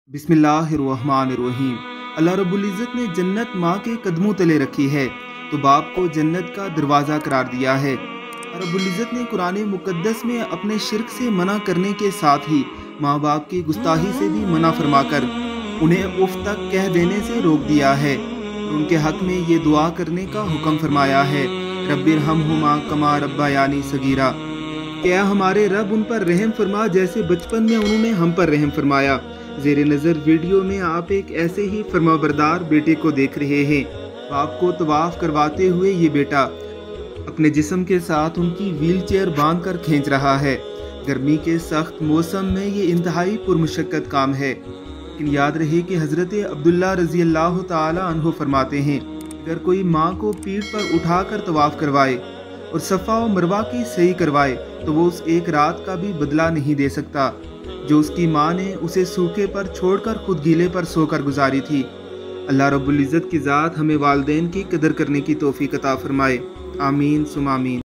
बिस्मिल्लाहिर्रहमानिर्रहीम। अल्लाह रब्बुल इज़्ज़त ने जन्नत माँ के कदमों तले रखी है तो बाप को जन्नत का दरवाज़ा करार दिया है। रब्बुल इज़्ज़त ने कुरान मुक़द्दस में अपने शिर्क से मना करने के साथ ही माँ बाप की गुस्ताही से भी मना फरमाकर उन्हें उफ तक कह देने से रोक दिया है और उनके हक़ में ये दुआ करने का हुक्म फरमाया है, रब्बिरहमहुमा कमा रब्बायानी सगीरा। क्या हमारे रब उन पर रहम फरमा जैसे बचपन में उन्होंने हम पर रहम फरमाया। ज़ेरे नज़र वीडियो में आप एक ऐसे ही फरमाबरदार बेटे को देख रहे हैं। बाप को तवाफ़ करवाते हुए ये बेटा अपने जिस्म के साथ उनकी व्हील चेयर बांध कर खींच रहा है। गर्मी के सख्त मौसम में ये इंतहाई पुरमुशक्कत काम है, लेकिन याद रहे कि हज़रत अब्दुल्ला रज़ी अल्लाह ताला अन्हु फरमाते हैं, अगर कोई माँ को पीठ पर उठाकर तवाफ़ करवाए और सफ़ा व मरवा की सही करवाए तो वो उस एक रात का भी बदला नहीं दे सकता जो उसकी माँ ने उसे सूखे पर छोड़कर खुद गीले पर सोकर गुजारी थी। अल्लाह रब्बुल इज़्ज़त की ज़ात हमें वालिदैन की कदर करने की तौफीक अता फरमाए। आमीन सुम आमीन।